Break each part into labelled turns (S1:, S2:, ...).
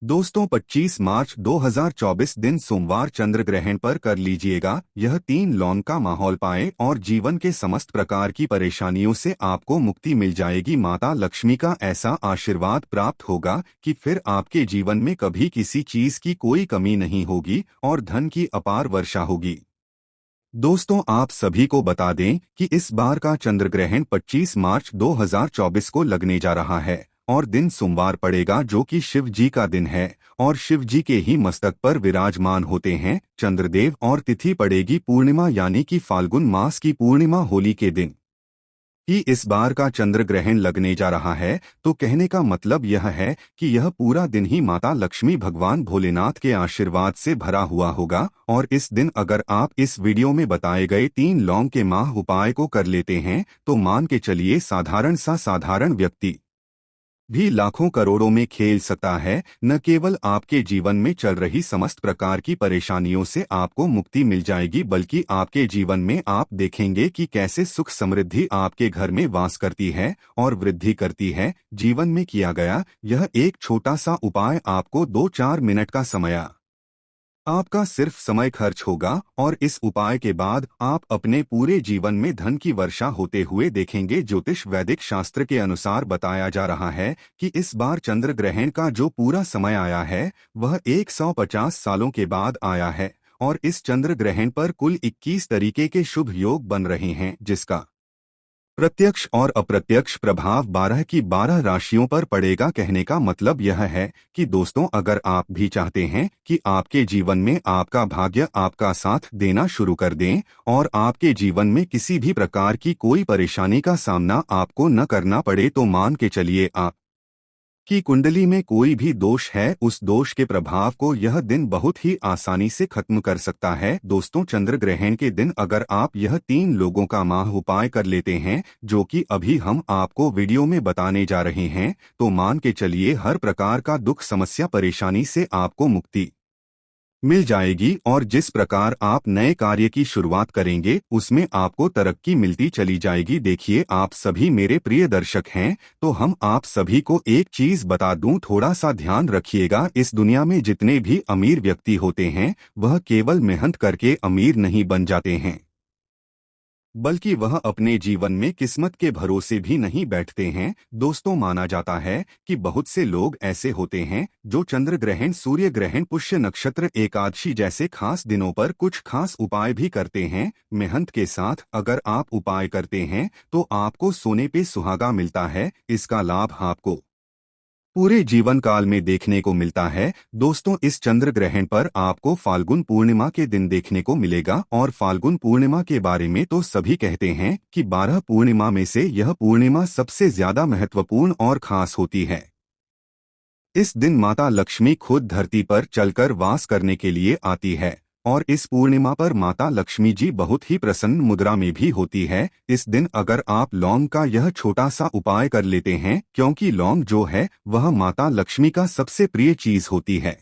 S1: दोस्तों 25 मार्च 2024 दिन सोमवार चंद्र ग्रहण पर कर लीजिएगा। यह 3 लौन का माहौल पाए और जीवन के समस्त प्रकार की परेशानियों से आपको मुक्ति मिल जाएगी। माता लक्ष्मी का ऐसा आशीर्वाद प्राप्त होगा कि फिर आपके जीवन में कभी किसी चीज की कोई कमी नहीं होगी और धन की अपार वर्षा होगी। दोस्तों आप सभी को बता दें कि इस बार का चंद्र ग्रहण 25 मार्च 2024 को लगने जा रहा है और दिन सोमवार पड़ेगा, जो कि शिव जी का दिन है और शिव जी के ही मस्तक पर विराजमान होते हैं चंद्रदेव। और तिथि पड़ेगी पूर्णिमा, यानी कि फाल्गुन मास की पूर्णिमा होली के दिन ही इस बार का चंद्र ग्रहण लगने जा रहा है। तो कहने का मतलब यह है कि यह पूरा दिन ही माता लक्ष्मी भगवान भोलेनाथ के आशीर्वाद से भरा हुआ होगा। और इस दिन अगर आप इस वीडियो में बताए गए 3 लौंग के माह उपाय को कर लेते हैं तो मान के चलिए साधारण व्यक्ति भी लाखों करोड़ों में खेल सकता है। न केवल आपके जीवन में चल रही समस्त प्रकार की परेशानियों से आपको मुक्ति मिल जाएगी, बल्कि आपके जीवन में आप देखेंगे कि कैसे सुख समृद्धि आपके घर में वास करती है और वृद्धि करती है। जीवन में किया गया यह एक छोटा सा उपाय आपको 2-4 मिनट का समय आपका सिर्फ समय खर्च होगा और इस उपाय के बाद आप अपने पूरे जीवन में धन की वर्षा होते हुए देखेंगे। ज्योतिष वैदिक शास्त्र के अनुसार बताया जा रहा है कि इस बार चंद्र ग्रहण का जो पूरा समय आया है वह 150 सालों के बाद आया है और इस चंद्र ग्रहण पर कुल 21 तरीके के शुभ योग बन रहे हैं, जिसका प्रत्यक्ष और अप्रत्यक्ष प्रभाव 12 की 12 राशियों पर पड़ेगा। कहने का मतलब यह है कि दोस्तों अगर आप भी चाहते हैं कि आपके जीवन में आपका भाग्य आपका साथ देना शुरू कर दें और आपके जीवन में किसी भी प्रकार की कोई परेशानी का सामना आपको न करना पड़े, तो मान के चलिए आप कि कुंडली में कोई भी दोष है, उस दोष के प्रभाव को यह दिन बहुत ही आसानी से खत्म कर सकता है। दोस्तों चंद्र ग्रहण के दिन अगर आप यह 3 लोगों का माह उपाय कर लेते हैं, जो कि अभी हम आपको वीडियो में बताने जा रहे हैं, तो मान के चलिए हर प्रकार का दुख समस्या परेशानी से आपको मुक्ति मिल जाएगी और जिस प्रकार आप नए कार्य की शुरुआत करेंगे उसमें आपको तरक्की मिलती चली जाएगी। देखिए आप सभी मेरे प्रिय दर्शक हैं, तो हम आप सभी को एक चीज बता दूं, थोड़ा सा ध्यान रखिएगा। इस दुनिया में जितने भी अमीर व्यक्ति होते हैं वह केवल मेहनत करके अमीर नहीं बन जाते हैं, बल्कि वह अपने जीवन में किस्मत के भरोसे भी नहीं बैठते हैं। दोस्तों माना जाता है कि बहुत से लोग ऐसे होते हैं जो चंद्र ग्रहण, सूर्य ग्रहण, पुष्य नक्षत्र, एकादशी जैसे खास दिनों पर कुछ खास उपाय भी करते हैं। मेहनत के साथ अगर आप उपाय करते हैं तो आपको सोने पे सुहागा मिलता है। इसका लाभ आपको पूरे जीवन काल में देखने को मिलता है। दोस्तों इस चंद्र ग्रहण पर आपको फाल्गुन पूर्णिमा के दिन देखने को मिलेगा और फाल्गुन पूर्णिमा के बारे में तो सभी कहते हैं कि 12 पूर्णिमा में से यह पूर्णिमा सबसे ज्यादा महत्वपूर्ण और खास होती है। इस दिन माता लक्ष्मी खुद धरती पर चलकर वास करने के लिए आती है और इस पूर्णिमा पर माता लक्ष्मी जी बहुत ही प्रसन्न मुद्रा में भी होती है। इस दिन अगर आप लौंग का यह छोटा सा उपाय कर लेते हैं, क्योंकि लौंग जो है वह माता लक्ष्मी का सबसे प्रिय चीज होती है।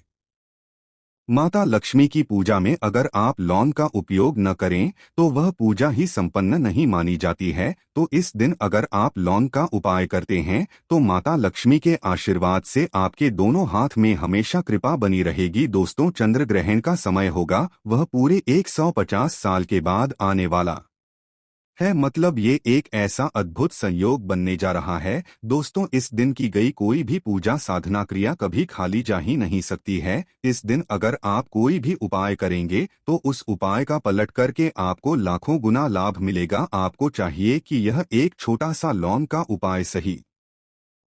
S1: माता लक्ष्मी की पूजा में अगर आप लौंग का उपयोग न करें तो वह पूजा ही संपन्न नहीं मानी जाती है। तो इस दिन अगर आप लौंग का उपाय करते हैं तो माता लक्ष्मी के आशीर्वाद से आपके दोनों हाथ में हमेशा कृपा बनी रहेगी। दोस्तों चंद्र ग्रहण का समय होगा वह पूरे 150 साल के बाद आने वाला है, मतलब ये एक ऐसा अद्भुत संयोग बनने जा रहा है। दोस्तों इस दिन की गई कोई भी पूजा साधना क्रिया कभी खाली जा ही नहीं सकती है। इस दिन अगर आप कोई भी उपाय करेंगे तो उस उपाय का पलट करके आपको लाखों गुना लाभ मिलेगा। आपको चाहिए कि यह एक छोटा सा लौंग का उपाय सही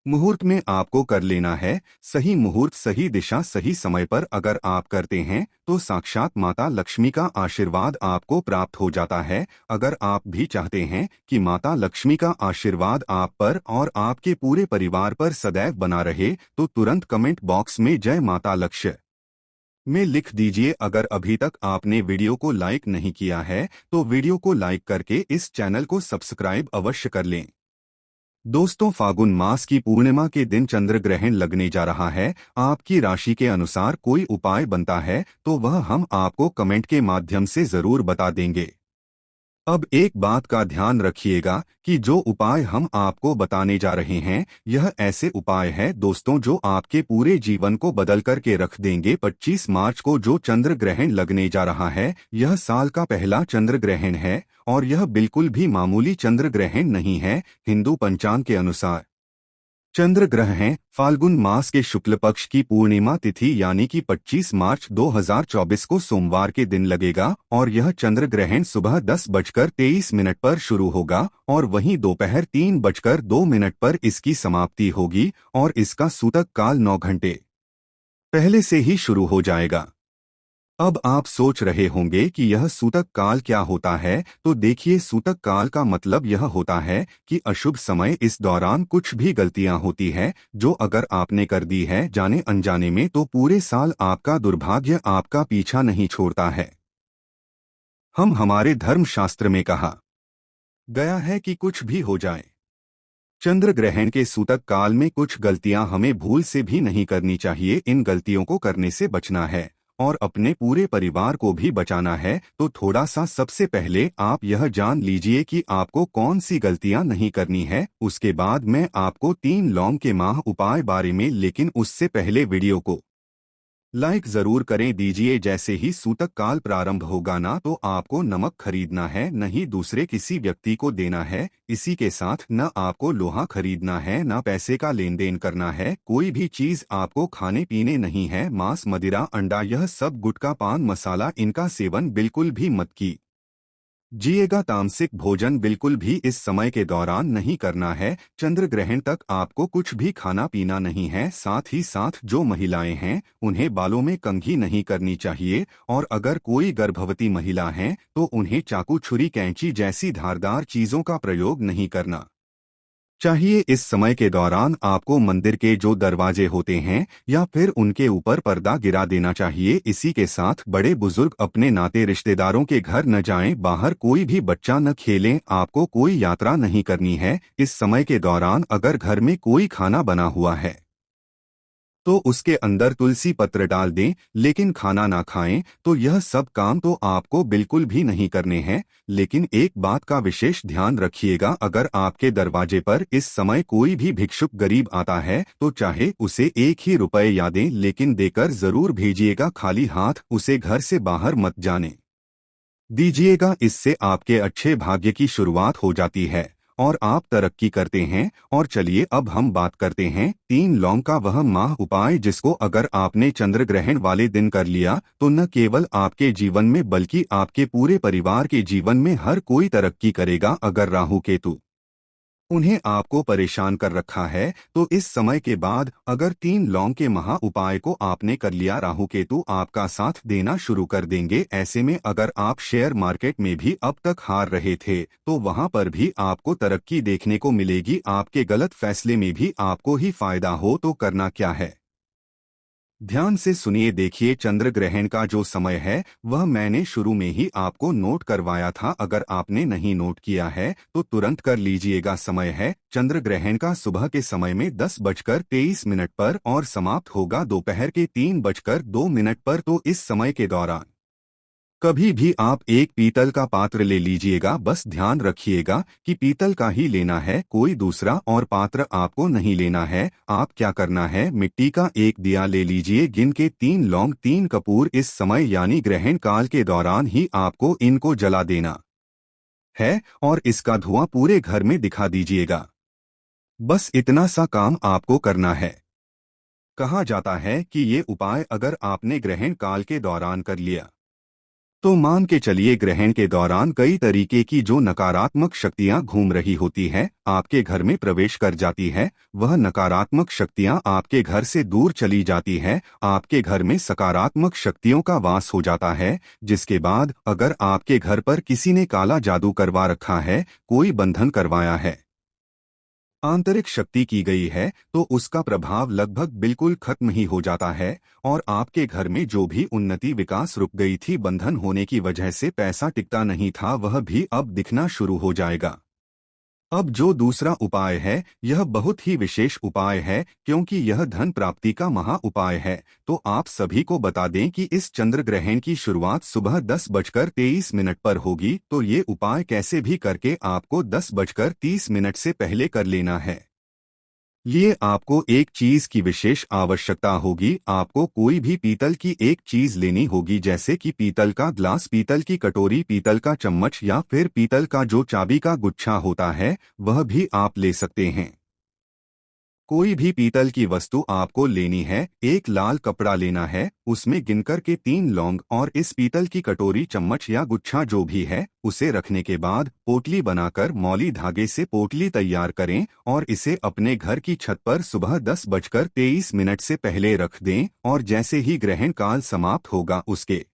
S1: मुहूर्त में आपको कर लेना है। सही मुहूर्त, सही दिशा, सही समय पर अगर आप करते हैं तो साक्षात माता लक्ष्मी का आशीर्वाद आपको प्राप्त हो जाता है। अगर आप भी चाहते हैं कि माता लक्ष्मी का आशीर्वाद आप पर और आपके पूरे परिवार पर सदैव बना रहे तो तुरंत कमेंट बॉक्स में जय माता लक्ष्य में लिख दीजिए। अगर अभी तक आपने वीडियो को लाइक नहीं किया है तो वीडियो को लाइक करके इस चैनल को सब्सक्राइब अवश्य कर लें। दोस्तों फागुन मास की पूर्णिमा के दिन चंद्र ग्रहण लगने जा रहा है। आपकी राशि के अनुसार कोई उपाय बनता है तो वह हम आपको कमेंट के माध्यम से जरूर बता देंगे। अब एक बात का ध्यान रखिएगा कि जो उपाय हम आपको बताने जा रहे हैं यह ऐसे उपाय है दोस्तों जो आपके पूरे जीवन को बदल करके रख देंगे। 25 मार्च को जो चंद्र ग्रहण लगने जा रहा है यह साल का पहला चंद्र ग्रहण है और यह बिल्कुल भी मामूली चंद्र ग्रहण नहीं है। हिंदू पंचांग के अनुसार चंद्र ग्रहण फाल्गुन मास के शुक्ल पक्ष की पूर्णिमा तिथि यानी कि 25 मार्च 2024 को सोमवार के दिन लगेगा और यह चंद्र ग्रहण सुबह 10:23 पर शुरू होगा और वहीं दोपहर 3:02 पर इसकी समाप्ति होगी और इसका सूतक काल 9 घंटे पहले से ही शुरू हो जाएगा। अब आप सोच रहे होंगे कि यह सूतक काल क्या होता है, तो देखिए सूतक काल का मतलब यह होता है कि अशुभ समय। इस दौरान कुछ भी गलतियां होती है जो अगर आपने कर दी है जाने अनजाने में तो पूरे साल आपका दुर्भाग्य आपका पीछा नहीं छोड़ता है। हमारे धर्मशास्त्र में कहा गया है कि कुछ भी हो जाए, चंद्र ग्रहण के सूतक काल में कुछ गलतियां हमें भूल से भी नहीं करनी चाहिए। इन गलतियों को करने से बचना है और अपने पूरे परिवार को भी बचाना है। तो थोड़ा सा सबसे पहले आप यह जान लीजिए कि आपको कौन सी गलतियां नहीं करनी है। उसके बाद मैं आपको 3 लौंग के माह उपाय बारे में, लेकिन उससे पहले वीडियो को लाइक जरूर करें दीजिए। जैसे ही सूतक काल प्रारंभ होगा ना तो आपको नमक खरीदना है, नहीं दूसरे किसी व्यक्ति को देना है। इसी के साथ न आपको लोहा खरीदना है, न पैसे का लेन देन करना है। कोई भी चीज आपको खाने पीने नहीं है। मांस, मदिरा, अंडा, यह सब गुटखा, पान मसाला, इनका सेवन बिल्कुल भी मत कीजिएगा। तामसिक भोजन बिल्कुल भी इस समय के दौरान नहीं करना है। चंद्र ग्रहण तक आपको कुछ भी खाना पीना नहीं है। साथ ही साथ जो महिलाएं हैं उन्हें बालों में कंघी नहीं करनी चाहिए और अगर कोई गर्भवती महिला है तो उन्हें चाकू, छुरी, कैंची जैसी धारदार चीजों का प्रयोग नहीं करना चाहिए। इस समय के दौरान आपको मंदिर के जो दरवाजे होते हैं या फिर उनके ऊपर पर्दा गिरा देना चाहिए। इसी के साथ बड़े बुजुर्ग अपने नाते रिश्तेदारों के घर न जाएं, बाहर कोई भी बच्चा न खेलें। आपको कोई यात्रा नहीं करनी है। इस समय के दौरान अगर घर में कोई खाना बना हुआ है तो उसके अंदर तुलसी पत्र डाल दें, लेकिन खाना ना खाएं। तो यह सब काम तो आपको बिल्कुल भी नहीं करने हैं। लेकिन एक बात का विशेष ध्यान रखिएगा, अगर आपके दरवाजे पर इस समय कोई भी भिक्षुक गरीब आता है तो चाहे उसे 1 ही रुपए या दें, लेकिन देकर जरूर भेजिएगा। खाली हाथ उसे घर से बाहर मत जाने दीजिएगा। इससे आपके अच्छे भाग्य की शुरुआत हो जाती है और आप तरक्की करते हैं। और चलिए अब हम बात करते हैं 3 लौंग का, वह माह उपाय जिसको अगर आपने चंद्र ग्रहण वाले दिन कर लिया तो न केवल आपके जीवन में बल्कि आपके पूरे परिवार के जीवन में हर कोई तरक्की करेगा। अगर राहु केतु उन्हें आपको परेशान कर रखा है तो इस समय के बाद अगर 3 लौंग के महा उपाय को आपने कर लिया, राहु केतु आपका साथ देना शुरू कर देंगे। ऐसे में अगर आप शेयर मार्केट में भी अब तक हार रहे थे तो वहां पर भी आपको तरक्की देखने को मिलेगी। आपके गलत फैसले में भी आपको ही फायदा हो। तो करना क्या है, ध्यान से सुनिए। देखिए चंद्र ग्रहण का जो समय है वह मैंने शुरू में ही आपको नोट करवाया था। अगर आपने नहीं नोट किया है तो तुरंत कर लीजिएगा। समय है चंद्र ग्रहण का सुबह के समय में 10:23 पर और समाप्त होगा दोपहर के 3:02 पर। तो इस समय के दौरान कभी भी आप एक पीतल का पात्र ले लीजिएगा। बस ध्यान रखिएगा कि पीतल का ही लेना है, कोई दूसरा और पात्र आपको नहीं लेना है। आप क्या करना है, मिट्टी का एक दिया ले लीजिए, गिन के 3 लौंग, 3 कपूर। इस समय यानी ग्रहण काल के दौरान ही आपको इनको जला देना है और इसका धुआं पूरे घर में दिखा दीजिएगा। बस इतना सा काम आपको करना है। कहा जाता है कि ये उपाय अगर आपने ग्रहण काल के दौरान कर लिया तो मान के चलिए ग्रहण के दौरान कई तरीके की जो नकारात्मक शक्तियां घूम रही होती हैं आपके घर में प्रवेश कर जाती है। वह नकारात्मक शक्तियां आपके घर से दूर चली जाती है। आपके घर में सकारात्मक शक्तियों का वास हो जाता है। जिसके बाद अगर आपके घर पर किसी ने काला जादू करवा रखा है, कोई बंधन करवाया है, आंतरिक शक्ति की गई है तो उसका प्रभाव लगभग बिल्कुल खत्म ही हो जाता है और आपके घर में जो भी उन्नति विकास रुक गई थी बंधन होने की वजह से, पैसा टिकता नहीं था, वह भी अब दिखना शुरू हो जाएगा। अब जो दूसरा उपाय है यह बहुत ही विशेष उपाय है क्योंकि यह धन प्राप्ति का महा उपाय है। तो आप सभी को बता दें कि इस चंद्र ग्रहण की शुरुआत सुबह 10:23 पर होगी। तो ये उपाय कैसे भी करके आपको 10:30 से पहले कर लेना है। ये आपको एक चीज की विशेष आवश्यकता होगी। आपको कोई भी पीतल की एक चीज लेनी होगी, जैसे कि पीतल का ग्लास, पीतल की कटोरी, पीतल का चम्मच या फिर पीतल का जो चाबी का गुच्छा होता है वह भी आप ले सकते हैं। कोई भी पीतल की वस्तु आपको लेनी है। एक लाल कपड़ा लेना है, उसमें गिनकर के 3 लौंग और इस पीतल की कटोरी, चम्मच या गुच्छा जो भी है उसे रखने के बाद पोटली बनाकर मौली धागे से पोटली तैयार करें और इसे अपने घर की छत पर सुबह 10:23 से पहले रख दें। और जैसे ही ग्रहण काल समाप्त होगा उसके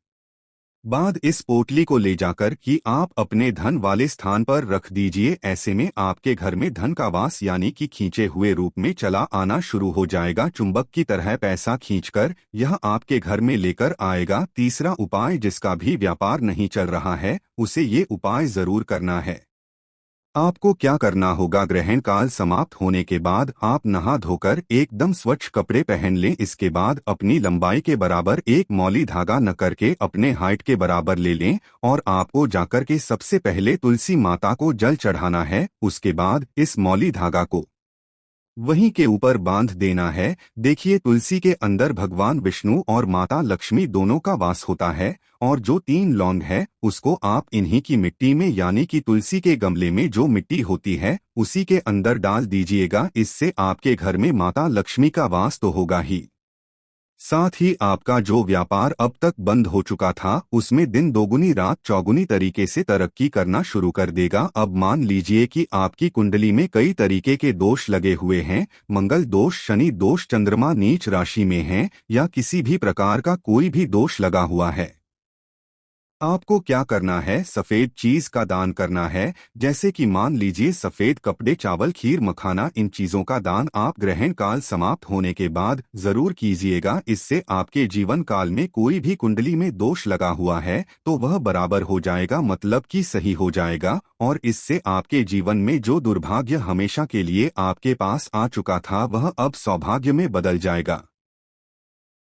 S1: बाद इस पोटली को ले जाकर कि आप अपने धन वाले स्थान पर रख दीजिए। ऐसे में आपके घर में धन का वास यानी कि खींचे हुए रूप में चला आना शुरू हो जाएगा। चुंबक की तरह पैसा खींचकर यह आपके घर में लेकर आएगा। तीसरा उपाय, जिसका भी व्यापार नहीं चल रहा है उसे ये उपाय जरूर करना है। आपको क्या करना होगा, ग्रहण काल समाप्त होने के बाद आप नहा धोकर एकदम स्वच्छ कपड़े पहन लें। इसके बाद अपनी लंबाई के बराबर एक मौली धागा न करके अपने हाइट के बराबर ले लें और आपको जाकर के सबसे पहले तुलसी माता को जल चढ़ाना है। उसके बाद इस मौली धागा को वहीं के ऊपर बांध देना है। देखिए, तुलसी के अंदर भगवान विष्णु और माता लक्ष्मी दोनों का वास होता है और जो 3 लौंग है उसको आप इन्हीं की मिट्टी में यानी कि तुलसी के गमले में जो मिट्टी होती है उसी के अंदर डाल दीजिएगा। इससे आपके घर में माता लक्ष्मी का वास तो होगा ही, साथ ही आपका जो व्यापार अब तक बंद हो चुका था उसमें दिन दोगुनी रात चौगुनी तरीके से तरक्की करना शुरू कर देगा। अब मान लीजिए कि आपकी कुंडली में कई तरीके के दोष लगे हुए हैं, मंगल दोष, शनि दोष, चंद्रमा नीच राशि में है या किसी भी प्रकार का कोई भी दोष लगा हुआ है। आपको क्या करना है, सफेद चीज का दान करना है। जैसे कि मान लीजिए सफेद कपड़े, चावल, खीर, मखाना, इन चीजों का दान आप ग्रहण काल समाप्त होने के बाद जरूर कीजिएगा। इससे आपके जीवन काल में कोई भी कुंडली में दोष लगा हुआ है तो वह बराबर हो जाएगा, मतलब कि सही हो जाएगा। और इससे आपके जीवन में जो दुर्भाग्य हमेशा के लिए आपके पास आ चुका था वह अब सौभाग्य में बदल जाएगा।